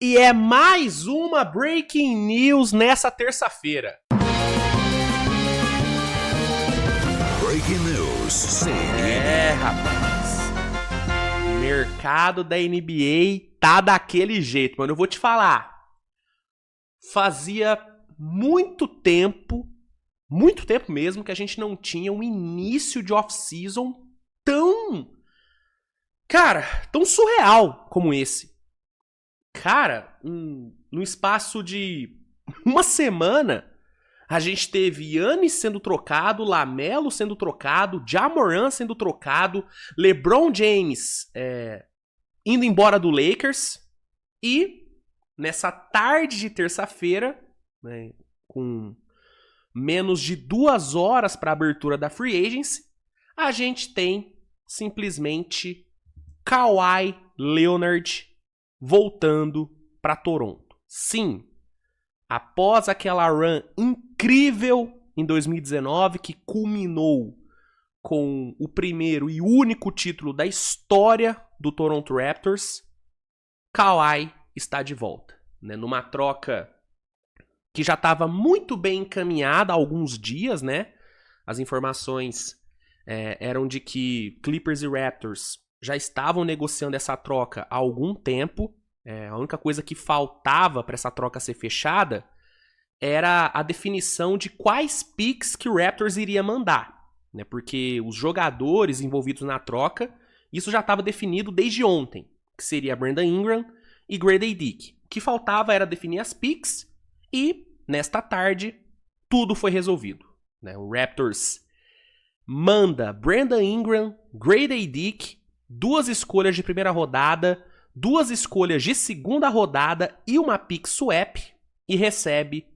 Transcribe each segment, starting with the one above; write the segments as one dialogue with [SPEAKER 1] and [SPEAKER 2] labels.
[SPEAKER 1] E é mais uma Breaking News nessa terça-feira.
[SPEAKER 2] Breaking News.
[SPEAKER 1] Rapaz. Mercado da NBA tá daquele jeito, mano. Eu vou te falar. Fazia muito tempo mesmo, que a gente não tinha um início de off-season tão surreal como esse. Cara, no espaço de uma semana, a gente teve Giannis sendo trocado, LaMelo sendo trocado, Ja Morant sendo trocado, LeBron James indo embora do Lakers. E nessa tarde de terça-feira, né, com menos de 2 horas para a abertura da Free Agency, a gente tem simplesmente Kawhi Leonard voltando para Toronto. Sim, após aquela run incrível em 2019, que culminou com o primeiro e único título da história do Toronto Raptors, Kawhi está de volta, né? Numa troca que já estava muito bem encaminhada há alguns dias, né? As informações eram de que Clippers e Raptors já estavam negociando essa troca há algum tempo. A única coisa que faltava para essa troca ser fechada era a definição de quais picks que o Raptors iria mandar, né? Porque os jogadores envolvidos na troca, isso já estava definido desde ontem, que seria Brandon Ingram e Grady Dick. O que faltava era definir as picks e, nesta tarde, tudo foi resolvido, né? O Raptors manda Brandon Ingram, Grady Dick, 2 escolhas de primeira rodada, 2 escolhas de segunda rodada e uma pick swap, e recebe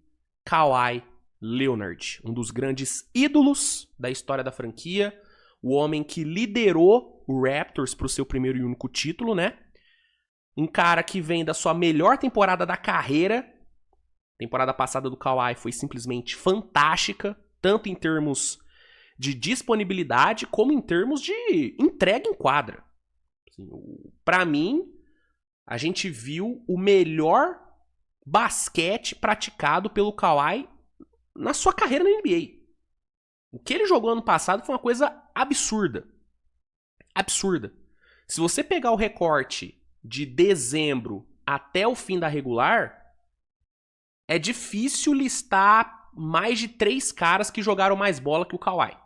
[SPEAKER 1] Kawhi Leonard, um dos grandes ídolos da história da franquia, o homem que liderou o Raptors para o seu primeiro e único título, né? Um cara que vem da sua melhor temporada da carreira. A temporada passada do Kawhi foi simplesmente fantástica, tanto em termos de disponibilidade como em termos de entrega em quadra. Assim, para mim, a gente viu o melhor basquete praticado pelo Kawhi na sua carreira na NBA. O que ele jogou ano passado foi uma coisa absurda. Absurda. Se você pegar o recorte de dezembro até o fim da regular, é difícil listar mais de 3 caras que jogaram mais bola que o Kawhi.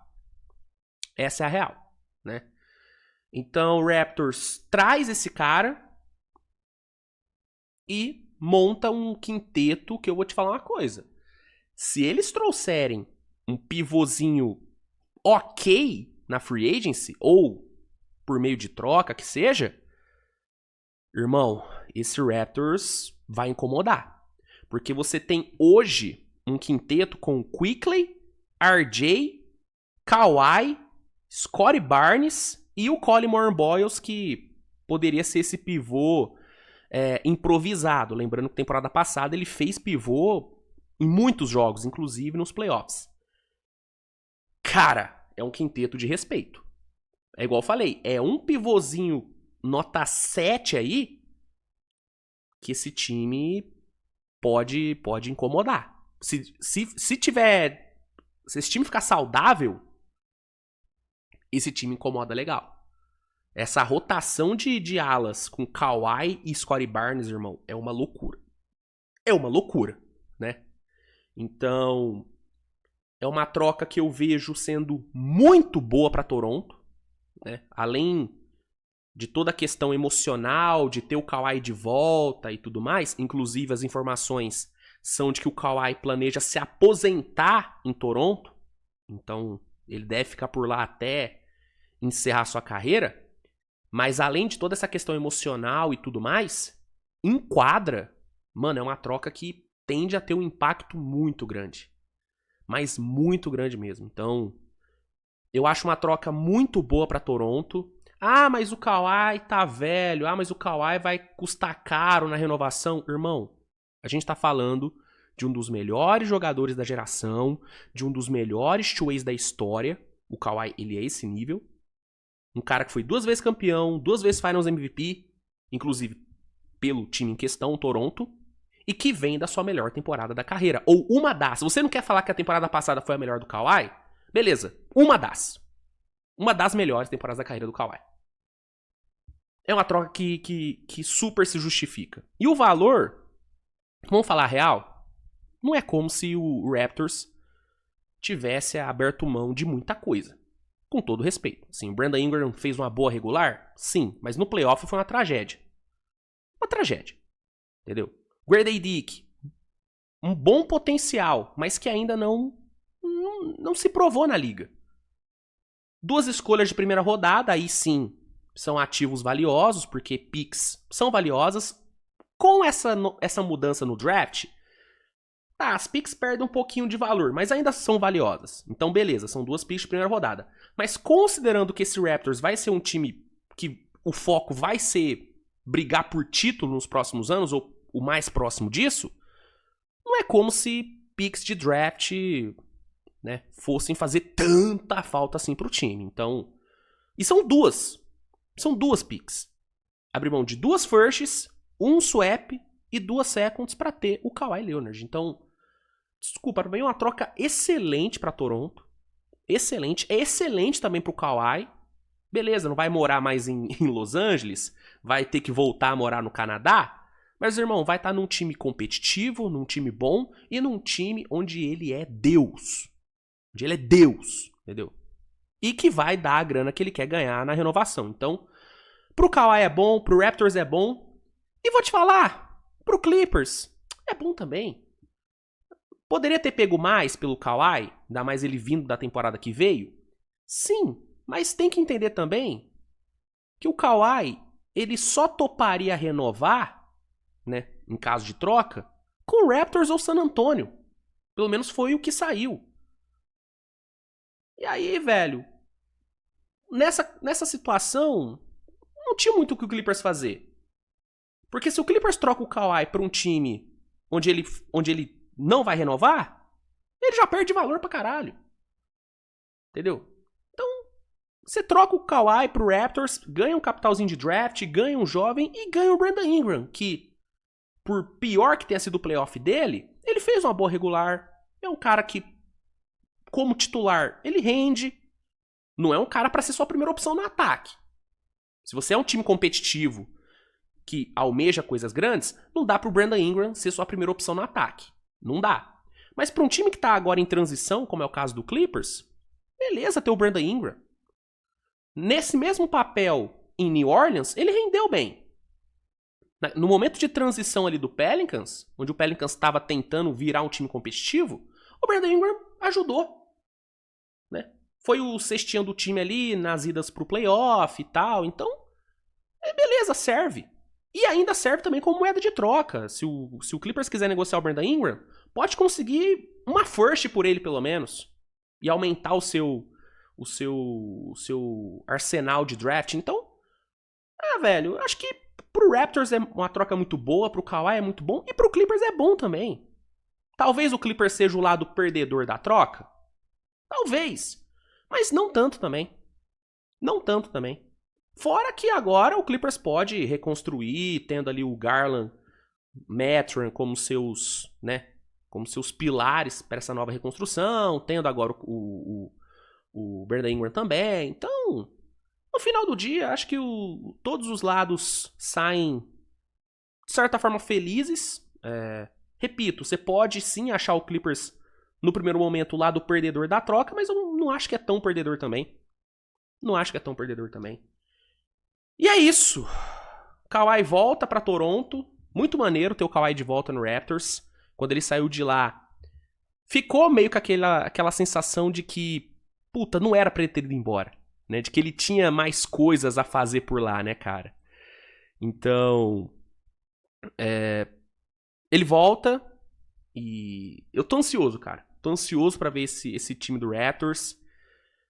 [SPEAKER 1] Essa é a real, né? Então o Raptors traz esse cara e monta um quinteto que eu vou te falar uma coisa. Se eles trouxerem um pivôzinho ok na free agency, ou por meio de troca, que seja, irmão, esse Raptors vai incomodar. Porque você tem hoje um quinteto com Quickley, RJ, Kawhi, Scottie Barnes e o Collin Boyles, que poderia ser esse pivô improvisado. Lembrando que temporada passada ele fez pivô em muitos jogos, inclusive nos playoffs. Cara, é um quinteto de respeito. É igual eu falei, é um pivôzinho nota 7 aí que esse time pode incomodar. Se esse time ficar saudável, esse time incomoda legal. Essa rotação de alas com Kawhi e Scottie Barnes, irmão, é uma loucura. É uma loucura, né? Então, é uma troca que eu vejo sendo muito boa para Toronto, né? Além de toda a questão emocional, de ter o Kawhi de volta e tudo mais, inclusive as informações são de que o Kawhi planeja se aposentar em Toronto, então ele deve ficar por lá até encerrar sua carreira. Mas além de toda essa questão emocional e tudo mais, em quadra, mano, é uma troca que tende a ter um impacto muito grande. Mas muito grande mesmo. Então, eu acho uma troca muito boa pra Toronto. Ah, mas o Kawhi tá velho. Ah, mas o Kawhi vai custar caro na renovação. Irmão, a gente tá falando de um dos melhores jogadores da geração, de um dos melhores two-ways da história. O Kawhi, ele é esse nível. Um cara que foi 2 vezes campeão, 2 vezes Finals MVP. Inclusive, pelo time em questão, o Toronto, e que vem da sua melhor temporada da carreira. Ou uma das. Você não quer falar que a temporada passada foi a melhor do Kawhi? Beleza, uma das. Uma das melhores temporadas da carreira do Kawhi. É uma troca que super se justifica. E o valor, vamos falar a real, não é como se o Raptors tivesse aberto mão de muita coisa. Com todo respeito. Sim, o Brandon Ingram fez uma boa regular? Sim, mas no playoff foi uma tragédia. Uma tragédia. Entendeu? Grady Dick, um bom potencial, mas que ainda não se provou na liga. 2 escolhas de primeira rodada, aí sim, são ativos valiosos, porque picks são valiosas. Com essa mudança no draft, as picks perdem um pouquinho de valor, mas ainda são valiosas. Então, beleza, são 2 picks de primeira rodada. Mas considerando que esse Raptors vai ser um time que o foco vai ser brigar por título nos próximos anos, ou o mais próximo disso, não é como se picks de draft, né, fossem fazer tanta falta assim pro time. Então, e são 2 picks. Abrir mão de 2 firsts, 1 swap e 2 seconds pra ter o Kawhi Leonard. Então, desculpa, pra mim é uma troca excelente pra Toronto. Excelente. É excelente também pro Kawhi. Beleza, não vai morar mais em Los Angeles, vai ter que voltar a morar no Canadá, mas, irmão, vai estar num time competitivo, num time bom e num time onde ele é Deus. Onde ele é Deus, entendeu? E que vai dar a grana que ele quer ganhar na renovação. Então, pro Kawhi é bom, pro Raptors é bom. E vou te falar, pro Clippers é bom também. Poderia ter pego mais pelo Kawhi, ainda mais ele vindo da temporada que veio? Sim, mas tem que entender também que o Kawhi, ele só toparia renovar, né, em caso de troca, com o Raptors ou San Antonio. Pelo menos foi o que saiu. E aí, velho, nessa situação, não tinha muito o que o Clippers fazer. Porque se o Clippers troca o Kawhi pra um time onde ele não vai renovar, ele já perde valor pra caralho. Entendeu? Então, você troca o Kawhi pro Raptors, ganha um capitalzinho de draft, ganha um jovem e ganha o Brandon Ingram, que, por pior que tenha sido o playoff dele, ele fez uma boa regular. É um cara que, como titular, ele rende. Não é um cara pra ser sua primeira opção no ataque. Se você é um time competitivo que almeja coisas grandes, não dá pro Brandon Ingram ser sua primeira opção no ataque. Não dá. Mas pra um time que tá agora em transição, como é o caso do Clippers, beleza ter o Brandon Ingram. Nesse mesmo papel em New Orleans, ele rendeu bem. No momento de transição ali do Pelicans, onde o Pelicans estava tentando virar um time competitivo, o Brandon Ingram ajudou. Né? Foi o cestinho do time ali nas idas pro playoff e tal. Então, beleza, serve. E ainda serve também como moeda de troca. Se o Clippers quiser negociar o Brandon Ingram, pode conseguir uma first por ele, pelo menos. E aumentar o seu arsenal de draft. Então, velho, acho que pro Raptors é uma troca muito boa, pro Kawhi é muito bom, e pro Clippers é bom também. Talvez o Clippers seja o lado perdedor da troca. Talvez. Mas não tanto também. Não tanto também. Fora que agora o Clippers pode reconstruir, tendo ali o Garland, Mathurin como seus, né, como seus pilares para essa nova reconstrução, tendo agora o Brandon Ingram também. Então, no final do dia, acho que todos os lados saem, de certa forma, felizes. Repito, você pode sim achar o Clippers, no primeiro momento, o lado perdedor da troca, mas eu não acho que é tão perdedor também. Não acho que é tão perdedor também. E é isso. Kawhi volta pra Toronto. Muito maneiro ter o Kawhi de volta no Raptors. Quando ele saiu de lá, ficou meio com aquela sensação de que, puta, não era pra ele ter ido embora. Né? De que ele tinha mais coisas a fazer por lá, né, cara? Então, ele volta e eu tô ansioso, cara. Tô ansioso pra ver esse time do Raptors.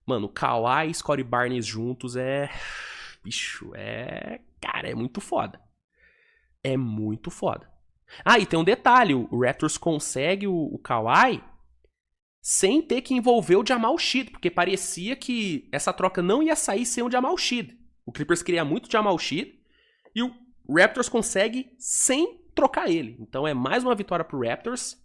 [SPEAKER 1] Mano, Kawhi e Scottie Barnes juntos bicho, cara, é muito foda. É muito foda. Ah, e tem um detalhe, o Raptors consegue o Kawhi sem ter que envolver o Jamal Shead, porque parecia que essa troca não ia sair sem o Jamal Shead. O Clippers queria muito o Jamal Shead, e o Raptors consegue sem trocar ele. Então é mais uma vitória pro Raptors.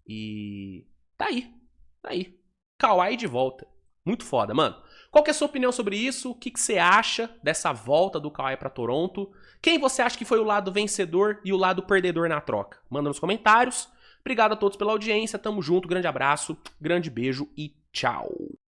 [SPEAKER 1] E tá aí. Tá aí. Kawhi de volta. Muito foda, mano. Qual que é a sua opinião sobre isso? O que, que você acha dessa volta do Kawhi pra Toronto? Quem você acha que foi o lado vencedor e o lado perdedor na troca? Manda nos comentários. Obrigado a todos pela audiência. Tamo junto. Grande abraço, grande beijo e tchau.